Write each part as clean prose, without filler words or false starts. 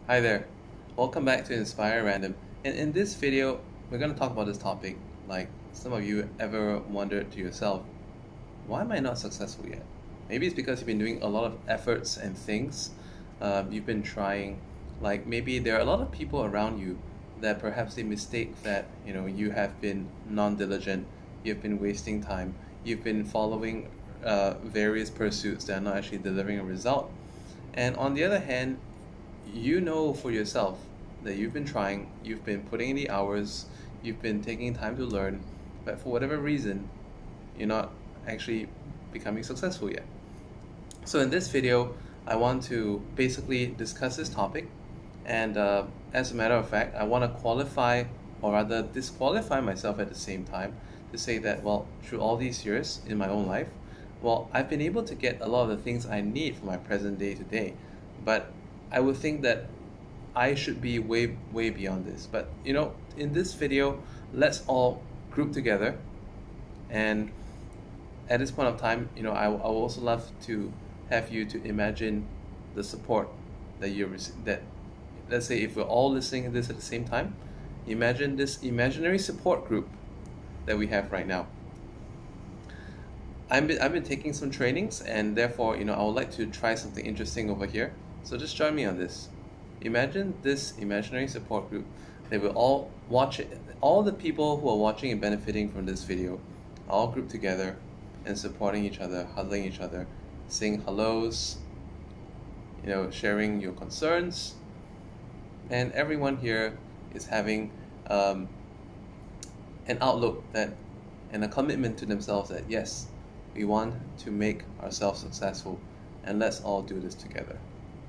Hi there, welcome back to Inspire Random. And in this video, we're going to talk about this topic. Like some of you ever wondered to yourself, why am I not successful yet? Maybe it's because you've been doing a lot of efforts and things. You've been trying, like maybe there are a lot of people around you that perhaps they mistake that you have been non-diligent, you've been wasting time, you've been following various pursuits that are not actually delivering a result. And on the other hand, you know for yourself that you've been trying, you've been putting in the hours, you've been taking time to learn, but for whatever reason, you're not actually becoming successful yet. So in this video, I want to basically discuss this topic, and as a matter of fact, I want to qualify or rather disqualify myself at the same time to say that, well, through all these years in my own life, well, I've been able to get a lot of the things I need for my present day today, but I would think that I should be way beyond this. But in this video, let's all group together, and at this point of time, I would also love to have you to imagine the support that that, let's say if we're all listening to this at the same time, imagine this imaginary support group that we have right now. I've been taking some trainings, and therefore, I would like to try something interesting over here. So just join me on this. Imagine this imaginary support group. They will all watch it. All the people who are watching and benefiting from this video are all grouped together and supporting each other, huddling each other, saying hellos, sharing your concerns. And everyone here is having an outlook and a commitment to themselves that yes, we want to make ourselves successful, and let's all do this together.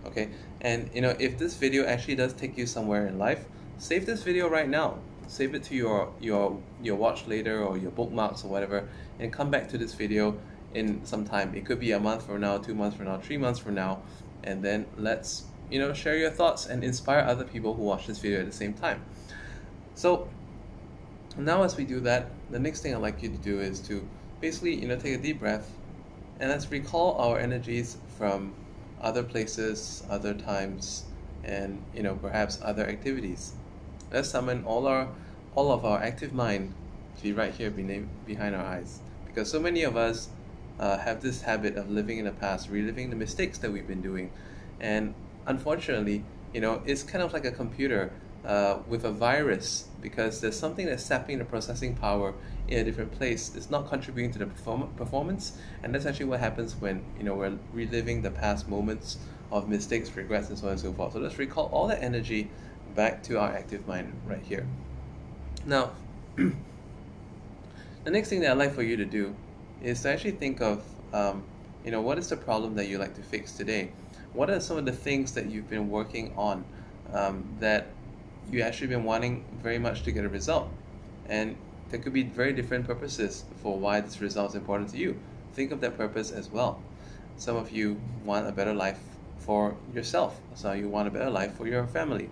Okay, and if this video actually does take you somewhere in life, save this video right now. Save it to your watch later or your bookmarks or whatever, and come back to this video in some time. It could be a month from now, 2 months from now, 3 months from now, and then let's share your thoughts and inspire other people who watch this video at the same time. So now as we do that, the next thing I'd like you to do is to basically take a deep breath, and let's recall our energies from other places, other times, and perhaps other activities. Let's summon all of our active mind to be right here behind our eyes, because so many of us have this habit of living in the past, reliving the mistakes that we've been doing, and unfortunately, it's kind of like a computer with a virus, because there's something that's sapping the processing power in a different place. It's not contributing to the performance, and that's actually what happens when we're reliving the past moments of mistakes, regrets, and so on and so forth. So let's recall all that energy back to our active mind right here. Now, the next thing that I'd like for you to do is to actually think of what is the problem that you'd like to fix today? What are some of the things that you've been working on that you actually been wanting very much to get a result? And there could be very different purposes for why this result is important to you. Think of that purpose as well. Some of you want a better life for yourself. Some of you want a better life for your family.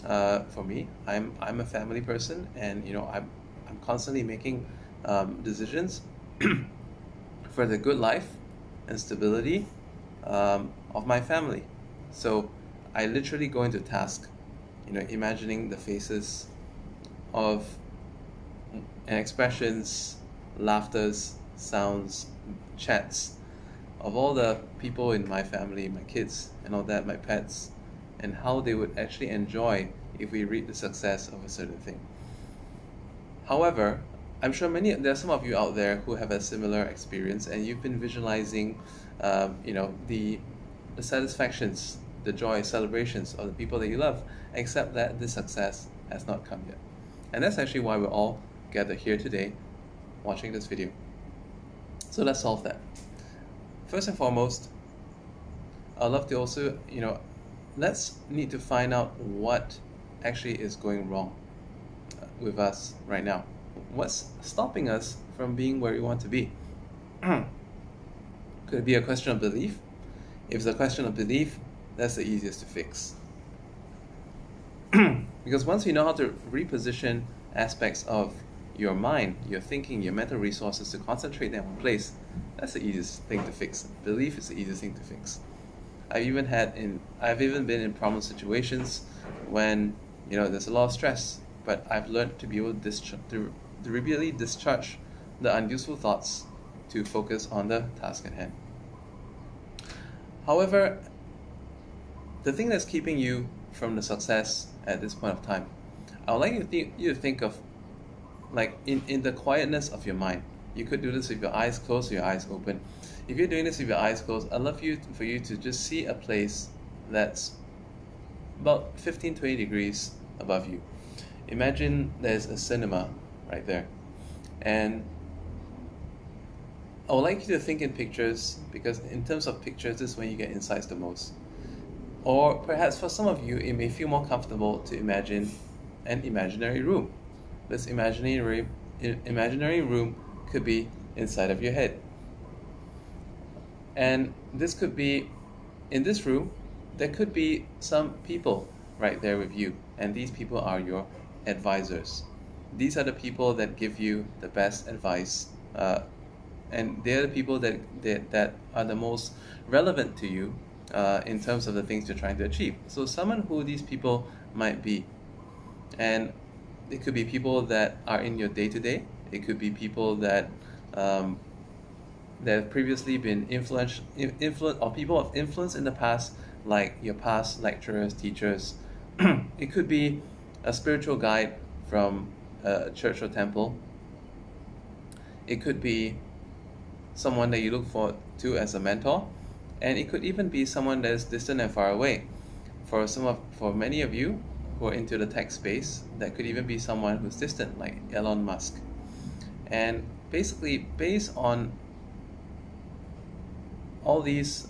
For me, I'm a family person, and I'm constantly making decisions for the good life and stability of my family. So I literally go into task, imagining the faces of and expressions, laughters, sounds, chats of all the people in my family, my kids and all that, my pets, and how they would actually enjoy if we reach the success of a certain thing. However, I'm sure there are some of you out there who have a similar experience, and you've been visualizing the satisfactions, the joy, celebrations of the people that you love, except that this success has not come yet. And that's actually why we're all gathered here today watching this video. So let's solve that. First and foremost, I'd love to also, let's need to find out what actually is going wrong with us right now. What's stopping us from being where we want to be? Could it be a question of belief? If it's a question of belief, that's the easiest to fix. Because once you know how to reposition aspects of your mind, your thinking, your mental resources to concentrate them in place, that's the easiest thing to fix. Belief is the easiest thing to fix. I've even been in problem situations when there's a lot of stress, but I've learned to be able to really discharge the unuseful thoughts to focus on the task at hand. However, the thing that's keeping you from the success at this point of time, I would like you to think of, like, in the quietness of your mind. You could do this with your eyes closed or your eyes open. If you're doing this with your eyes closed, I'd love for you to just see a place that's about 15-20 degrees above you. Imagine there's a cinema right there. And I would like you to think in pictures, because in terms of pictures, this is when you get insights the most. Or perhaps for some of you, it may feel more comfortable to imagine an imaginary room. This imaginary room could be inside of your head. And this could be, in this room, there could be some people right there with you. And these people are your advisors. These are the people that give you the best advice. And they're the people that are the most relevant to you in terms of the things you're trying to achieve. So summon who these people might be. And it could be people that are in your day-to-day. It could be people that have previously been or people of influence in the past, like your past lecturers, teachers. It could be a spiritual guide from a church or temple. It could be someone that you look forward to as a mentor, and it could even be someone that is distant and far away. For many of you who are into the tech space, that could even be someone who's distant, like Elon Musk. And basically, based on all these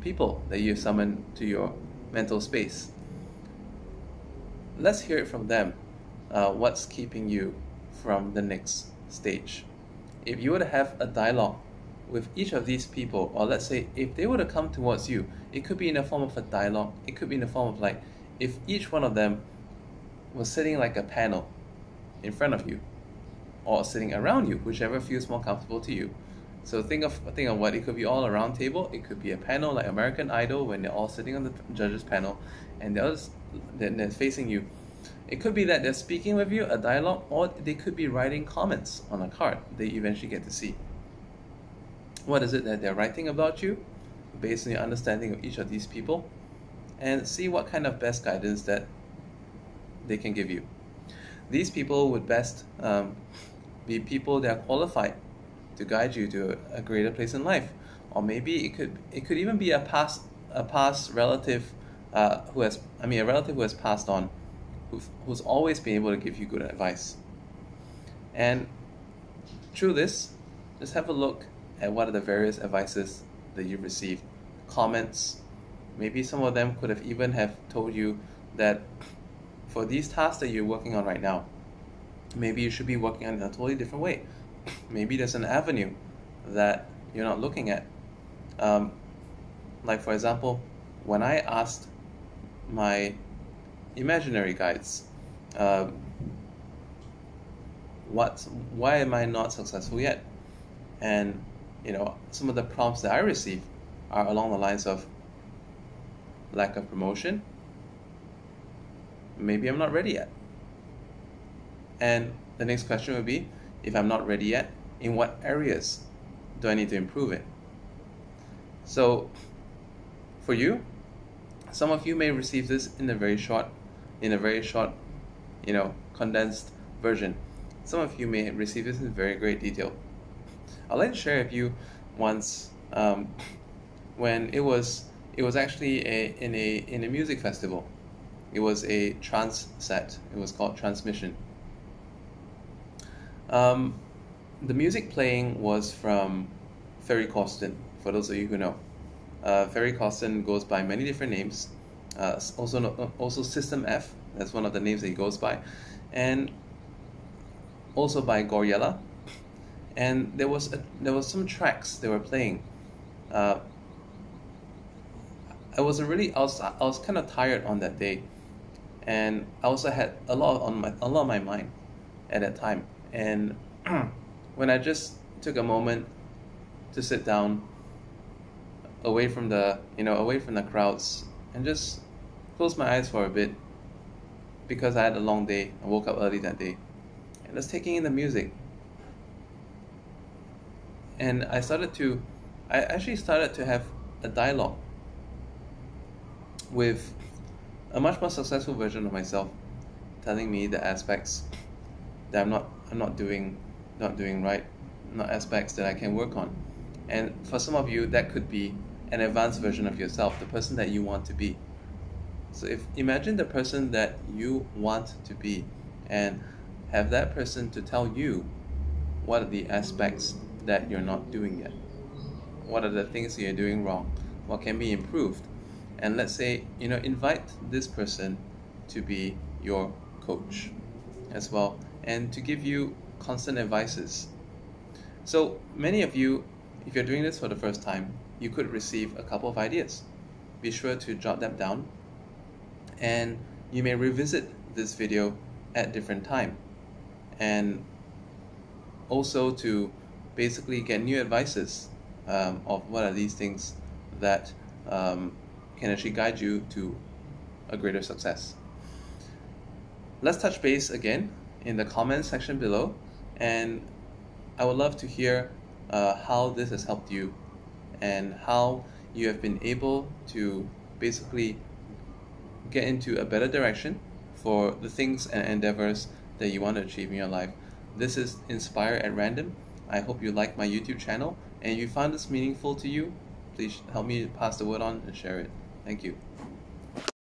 people that you summon to your mental space, let's hear it from them. What's keeping you from the next stage? If you were to have a dialogue with each of these people, or let's say if they were to come towards you, it could be in the form of a dialogue. It could be in the form of, like, if each one of them was sitting like a panel in front of you, or sitting around you, whichever feels more comfortable to you. So think of what it could be. All a round table. It could be a panel like American Idol, when they're all sitting on the judges panel and they're facing you. It could be that they're speaking with you, a dialogue, or they could be writing comments on a card that you eventually get to see. What is it that they're writing about you, based on your understanding of each of these people, and see what kind of best guidance that they can give you. These people would best be people that are qualified to guide you to a greater place in life, or maybe it could even be a past relative a relative who has passed on, who's always been able to give you good advice. And through this, just have a look at what are the various advices that you've received, comments. Maybe some of them could have even have told you that for these tasks that you're working on right now, maybe you should be working on in a totally different way. Maybe there's an avenue that you're not looking at. Like, for example, when I asked my imaginary guides, why am I not successful yet? And some of the prompts that I receive are along the lines of lack of promotion. Maybe I'm not ready yet. And the next question would be, if I'm not ready yet, in what areas do I need to improve in? So for you, some of you may receive this in a very short, condensed version. Some of you may receive this in very great detail. I'd like to share with you once when it was actually in a music festival. It was a trance set. It was called Transmission. The music playing was from Ferry Corsten, for those of you who know. Ferry Corsten goes by many different names. Also System F, that's one of the names that he goes by. And also by Goriella. And there was some tracks they were playing. I was kind of tired on that day, and I also had a lot on my mind at that time. And when I just took a moment to sit down, away from the away from the crowds, and just close my eyes for a bit because I had a long day. I woke up early that day, and just taking in the music. And I actually started to have a dialogue with a much more successful version of myself, telling me the aspects that I'm not doing right, not aspects that I can work on. And for some of you, that could be an advanced version of yourself, the person that you want to be. So imagine the person that you want to be, and have that person to tell you what are the aspects that you're not doing yet. What are the things that you're doing wrong? What can be improved? And let's say, invite this person to be your coach as well, and to give you constant advices. So many of you, if you're doing this for the first time, you could receive a couple of ideas. Be sure to jot them down, and you may revisit this video at different time, and also to basically get new advices of what are these things that can actually guide you to a greater success. Let's touch base again in the comments section below, and I would love to hear how this has helped you and how you have been able to basically get into a better direction for the things and endeavors that you want to achieve in your life. This is Inspire at Random. I hope you like my YouTube channel, and if you found this meaningful to you, please help me pass the word on and share it. Thank you.